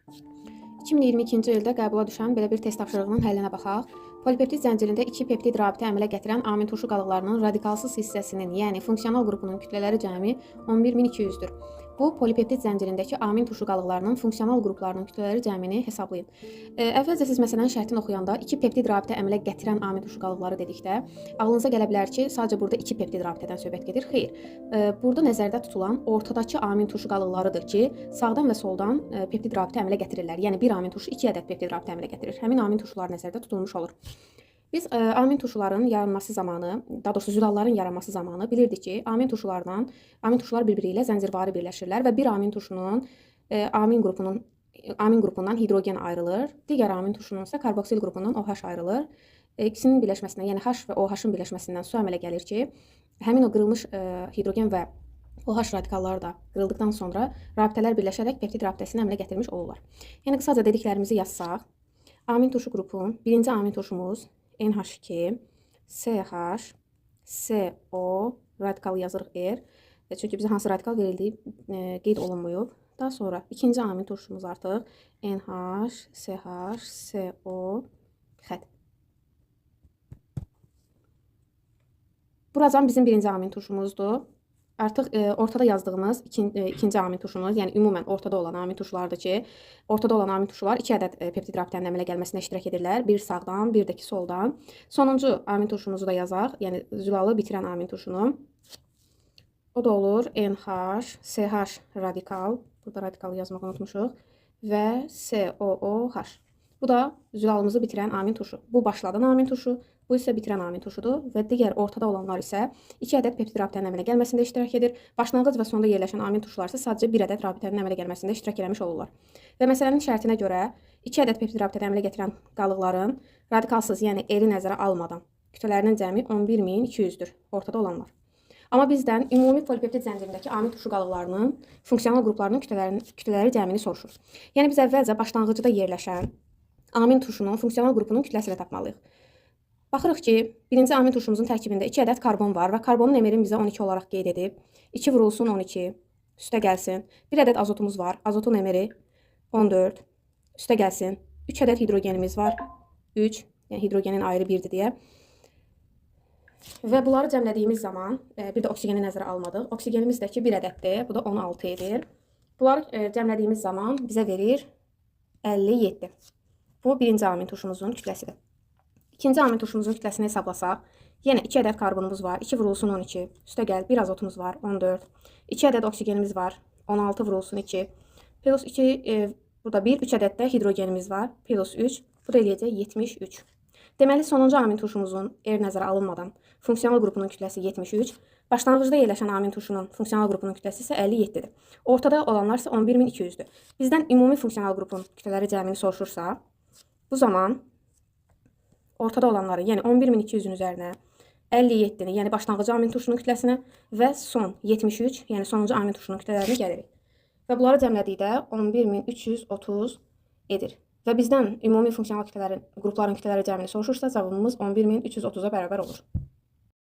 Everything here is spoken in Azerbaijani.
2022-ci ildə qəbula düşən belə bir test tapşırığının həllinə baxaq. Polipeptid zəncirində 2 peptid rabitə əmələ gətirən amin turşu qalıqlarının radikalsız hissəsinin, yəni funksional qrupunun kütlələri cəmi 11200-dür. Bu, polipeptid zəncirindəki amin turşu qalıqlarının funksional qruplarının kütlələri cəmini hesablayın. Əvvəlcə siz məsələnin şərtini oxuyanda 2 peptid rabitə əmələ gətirən amin turşu qalıqları dedikdə ağlınıza gələ bilər ki, sadəcə burada 2 peptid rabitədən söhbət gedir. Xeyr. Burada nəzərdə tutulan ortadakı amin turşu qalıqlarıdır ki, sağdan və soldan peptid rabitə əmələ gətirirlər. Yəni bir amin turşu 2 ədəd peptid rabitə əmələ gətirir. Həmin amin turşular nəzərdə tutulmuş olur. Biz amin turşuların yaranması zamanı, daha doğrusu zülalların yaranması zamanı bilirdik ki, amin turşular bir-biri ilə zəncirvari birləşirlər və bir amin turşunun amin qrupundan hidrogen ayrılır, digər amin turşunun isə karboksil qrupundan OH ayrılır. İkisinin birləşməsindən, yəni H və OH-ın birləşməsindən su əmələ gəlir ki, həmin o qırılmış hidrogen və OH radikalları da qırıldıqdan sonra rabitələr birləşərək peptid rabitəsini əmələ gətirmiş olurlar. Yəni qısaca dediklərimizi yazsaq, amin turşu qrupu, birinci amin turşumuz NH2, CH, CO, radikal yazırıq R. Çünki bizə hansı radikal verildiyi qeyd olunmuyub. Daha sonra ikinci amin turşumuz artıq NH, CH, CO, xət. Buracan bizim birinci amin turşumuzdur. Artıq ortada yazdığımız ikinci amin turşumuz, yəni ümumən ortada olan amin turşulardır ki, ortada olan amin turşular 2 ədəd peptid rabitənin əmələ gəlməsinə iştirak edirlər. Bir sağdan, bir də ki soldan. Sonuncu amin turşumuzu da yazaq, yəni zülalı bitirən amin turşunu. O da olur NH, CH radikal, burada radikal yazmaq unutmuşuq və COOH. Bu da zülalımızı bitirən amin turşu. Bu başladan amin turşu, bu isə bitirən amin turşudur və digər ortada olanlar isə 2 ədəd peptid rabitənin əmələ gəlməsində iştirak edir. Başlanğıc və sonda yerləşən amin turşular isə sadəcə 1 ədəd rabitənin əmələ gəlməsində iştirak etmiş olurlar. Və məsələnin şərtinə görə 2 ədəd peptid rabitəni əmələ gətirən qalıqların radikalsız, yəni R-i nəzərə almadan kütlələrinin cəmi 11200-dür, ortada olanlar. Amma bizdən ümumi polipeptid zəncirindəki amin turşu qalıqlarının funksional qruplarının kütlələri cəmini soruşur. Yəni biz əvvəlcə başlanğıcda yerləşən amin turşunun funksional qrupunun kütləsini tapmalıyıq. Baxırıq ki, birinci amin turşumuzun tərkibində 2 ədəd karbon var və karbonun emerini bizə 12 olaraq qeyd edib. 2 vurulsun 12, üstə gəlsin. 1 ədəd azotumuz var, azotun emeri 14, üstə gəlsin. 3 ədəd hidrogenimiz var, 3, yəni hidrogenin ayrı 1-dir deyə. Və bunları cəmlədiyimiz zaman, bir də oksigeni nəzərə almadıq. Oksigenimiz də ki 1 ədəddir, bu da 16 edir. Bunları cəmlədiyimiz zaman bizə verir 57. Bu birinci amin turşumuzun kütləsidir. İkinci amin turşumuzun kütləsini hesablasaq, yenə 2 ədəd karbonumuz var, 2 vurulsun 12, üstə gəl, 1 azotumuz var, 14, 2 ədəd oksigenimiz var, 16 vurulsun 2, plus 2, burada 1, 3 ədəd də hidrogenimiz var, plus 3, bu da eləyəcək 73. Deməli, sonuncu amin turşumuzun R nəzərə alınmadan funksional qrupunun kütləsi 73, başlanğıcda yerləşən amin turşunun funksional qrupunun kütləsi isə 57-dir. Ortada olanlar isə 11200-dür. Bizdən ümumi funksional qrupun kütlələri cəmini soruşursa, bu zaman ortada olanları, yəni 11200-ün üzərinə 57-ni, yəni başlanğıcı amin turşunun kütləsinə və son 73, yəni sonuncu amin turşunun kütlələrini gəlirik. Və bunları cəmlədikdə 11330 edir. Və bizdən ümumi funksional qrupların kütlələri cəmini soruşursa, cavabımız 11330-a bərabər olur.